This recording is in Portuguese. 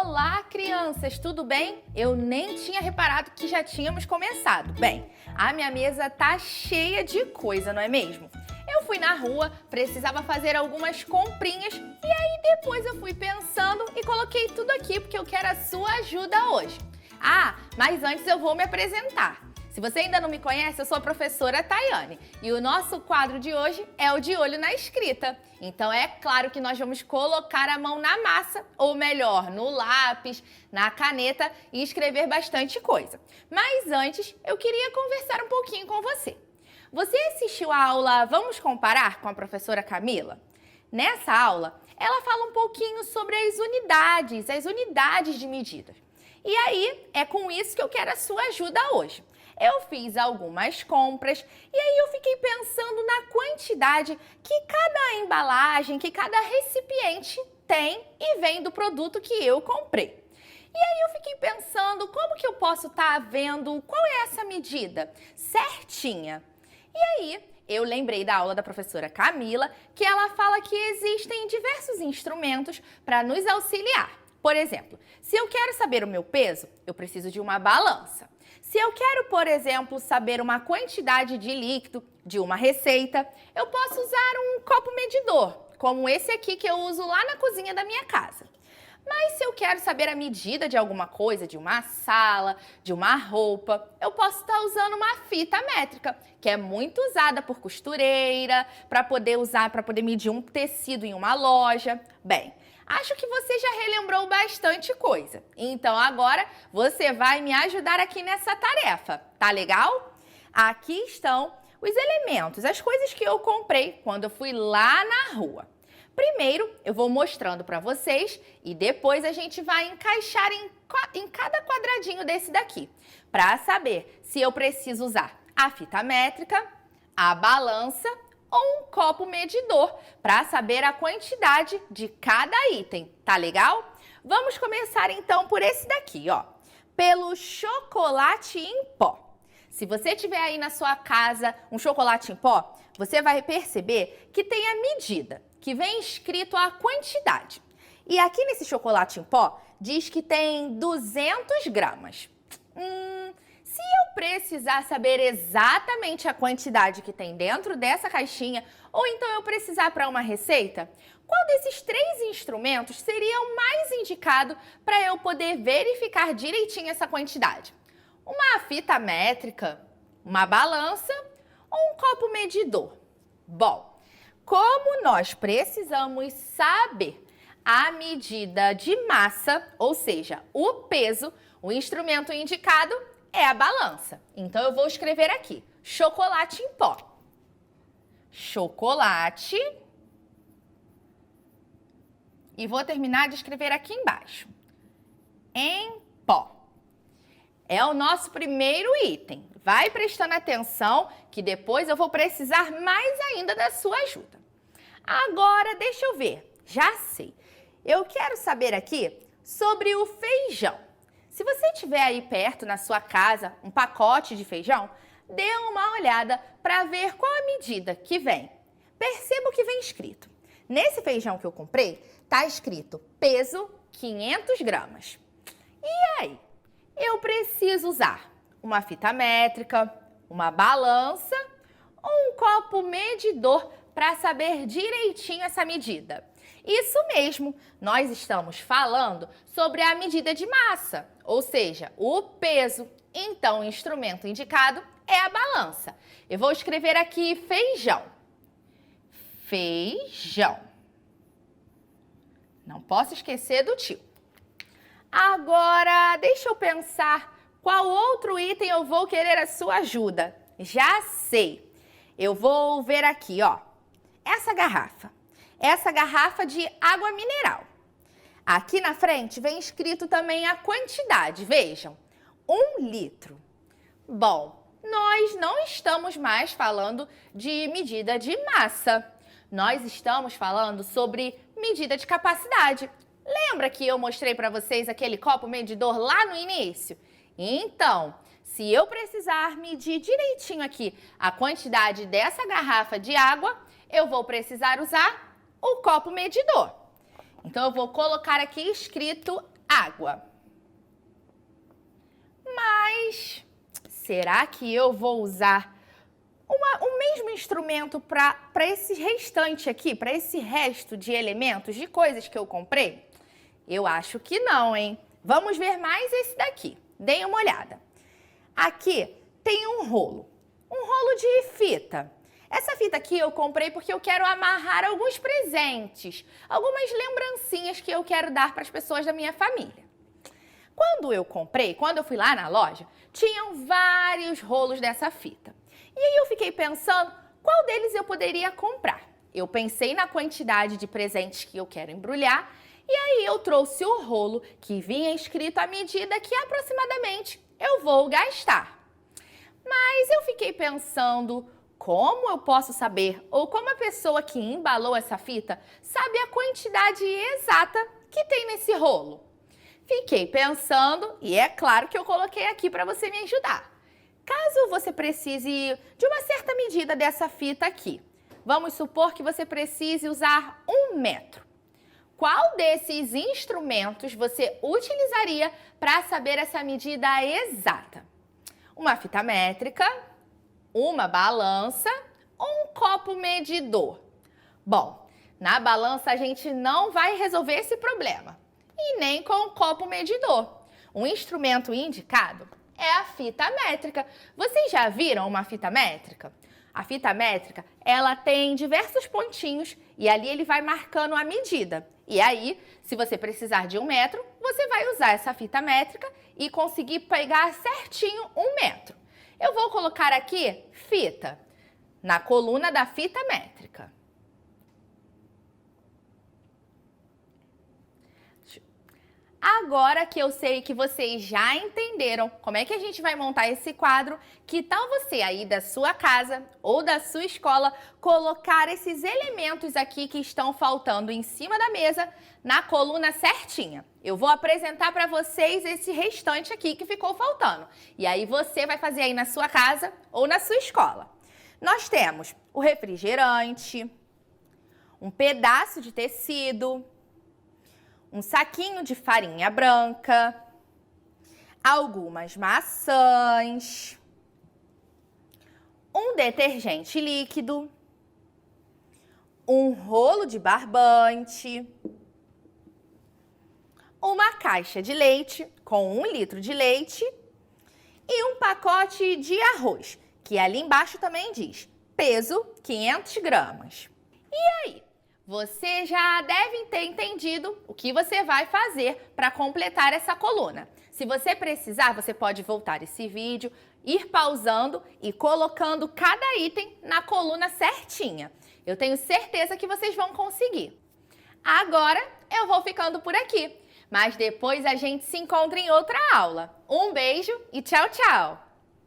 Olá, crianças, tudo bem? Eu nem tinha reparado que já tínhamos começado. Bem, a minha mesa tá cheia de coisa, não é mesmo? Eu fui na rua, precisava fazer algumas comprinhas e aí depois eu fui pensando e coloquei tudo aqui porque eu quero a sua ajuda hoje. Ah, mas antes eu vou me apresentar. Se você ainda não me conhece, eu sou a professora Tayane e o nosso quadro de hoje é o De Olho na Escrita. Então é claro que nós vamos colocar a mão na massa, ou melhor, no lápis, na caneta e escrever bastante coisa. Mas antes, eu queria conversar um pouquinho com você. Você assistiu a aula Vamos Comparar com a professora Camila? Nessa aula, ela fala um pouquinho sobre as unidades de medida. E aí, é com isso que eu quero a sua ajuda hoje. Eu fiz algumas compras e aí eu fiquei pensando na quantidade que cada embalagem, que cada recipiente tem e vem do produto que eu comprei. E aí eu fiquei pensando como que eu posso estar vendo qual é essa medida certinha. E aí eu lembrei da aula da professora Camila, que ela fala que existem diversos instrumentos para nos auxiliar. Por exemplo, se eu quero saber o meu peso, eu preciso de uma balança. Se eu quero, por exemplo, saber uma quantidade de líquido de uma receita, eu posso usar um copo medidor, como esse aqui que eu uso lá na cozinha da minha casa. Mas se eu quero saber a medida de alguma coisa, de uma sala, de uma roupa, eu posso estar usando uma fita métrica, que é muito usada por costureira, para poder medir um tecido em uma loja. Bem, acho que você já relembrou bastante coisa. Então agora você vai me ajudar aqui nessa tarefa, tá legal? Aqui estão os elementos, as coisas que eu comprei quando eu fui lá na rua. Primeiro, eu vou mostrando para vocês e depois a gente vai encaixar em cada quadradinho desse daqui, para saber se eu preciso usar a fita métrica, a balança ou um copo medidor, para saber a quantidade de cada item, tá legal? Vamos começar então por esse daqui, ó, pelo chocolate em pó. Se você tiver aí na sua casa um chocolate em pó, você vai perceber que tem a medida, que vem escrito a quantidade. E aqui nesse chocolate em pó, diz que tem 200 gramas. Se eu precisar saber exatamente a quantidade que tem dentro dessa caixinha, ou então eu precisar para uma receita, qual desses três instrumentos seria o mais indicado para eu poder verificar direitinho essa quantidade? Uma fita métrica, uma balança ou um copo medidor? Bom, como nós precisamos saber a medida de massa, ou seja, o peso, o instrumento indicado é a balança. Então eu vou escrever aqui, chocolate em pó. Chocolate. E vou terminar de escrever aqui embaixo. Em pó. É o nosso primeiro item. Vai prestando atenção que depois eu vou precisar mais ainda da sua ajuda. Agora, deixa eu ver. Já sei. Eu quero saber aqui sobre o feijão. Se você tiver aí perto na sua casa um pacote de feijão, dê uma olhada para ver qual a medida que vem. Perceba o que vem escrito. Nesse feijão que eu comprei, está escrito peso 500 gramas. E aí? Eu preciso usar uma fita métrica, uma balança ou um copo medidor para saber direitinho essa medida. Isso mesmo, nós estamos falando sobre a medida de massa, ou seja, o peso. Então, o instrumento indicado é a balança. Eu vou escrever aqui feijão. Feijão. Não posso esquecer do tio. Agora, deixa eu pensar qual outro item eu vou querer a sua ajuda. Já sei. Eu vou ver aqui, ó, essa garrafa de água mineral. Aqui na frente vem escrito também a quantidade, vejam, 1 litro. Bom, nós não estamos mais falando de medida de massa. Nós estamos falando sobre medida de capacidade. Lembra que eu mostrei para vocês aquele copo medidor lá no início? Então, se eu precisar medir direitinho aqui a quantidade dessa garrafa de água, eu vou precisar usar o copo medidor. Então, eu vou colocar aqui escrito água. Mas será que eu vou usar o mesmo instrumento para esse restante aqui, para esse resto de elementos, de coisas que eu comprei? Eu acho que não, hein? Vamos ver mais esse daqui. Deem uma olhada. Aqui tem um rolo de fita. Essa fita aqui eu comprei porque eu quero amarrar alguns presentes, algumas lembrancinhas que eu quero dar para as pessoas da minha família. Quando eu fui lá na loja, tinham vários rolos dessa fita. E aí eu fiquei pensando qual deles eu poderia comprar. Eu pensei na quantidade de presentes que eu quero embrulhar e aí eu trouxe o rolo que vinha escrito a medida que aproximadamente eu vou gastar. Mas eu fiquei pensando como eu posso saber ou como a pessoa que embalou essa fita sabe a quantidade exata que tem nesse rolo. Fiquei pensando e é claro que eu coloquei aqui para você me ajudar. Caso você precise de uma certa medida dessa fita aqui, vamos supor que você precise usar 1 metro. Qual desses instrumentos você utilizaria para saber essa medida exata? Uma fita métrica, uma balança ou um copo medidor? Bom, na balança a gente não vai resolver esse problema. E nem com o copo medidor. O instrumento indicado é a fita métrica. Vocês já viram uma fita métrica? A fita métrica, ela tem diversos pontinhos e ali ele vai marcando a medida. E aí, se você precisar de 1 metro, você vai usar essa fita métrica e conseguir pegar certinho 1 metro. Eu vou colocar aqui fita na coluna da fita métrica. Agora que eu sei que vocês já entenderam como é que a gente vai montar esse quadro, que tal você aí da sua casa ou da sua escola colocar esses elementos aqui que estão faltando em cima da mesa na coluna certinha? Eu vou apresentar para vocês esse restante aqui que ficou faltando. E aí você vai fazer aí na sua casa ou na sua escola. Nós temos o refrigerante, um pedaço de tecido, um saquinho de farinha branca, algumas maçãs, um detergente líquido, um rolo de barbante, uma caixa de leite com 1 litro de leite e um pacote de arroz, que ali embaixo também diz peso 500 gramas. E aí? Você já deve ter entendido o que você vai fazer para completar essa coluna. Se você precisar, você pode voltar esse vídeo, ir pausando e colocando cada item na coluna certinha. Eu tenho certeza que vocês vão conseguir. Agora eu vou ficando por aqui, mas depois a gente se encontra em outra aula. Um beijo e tchau, tchau!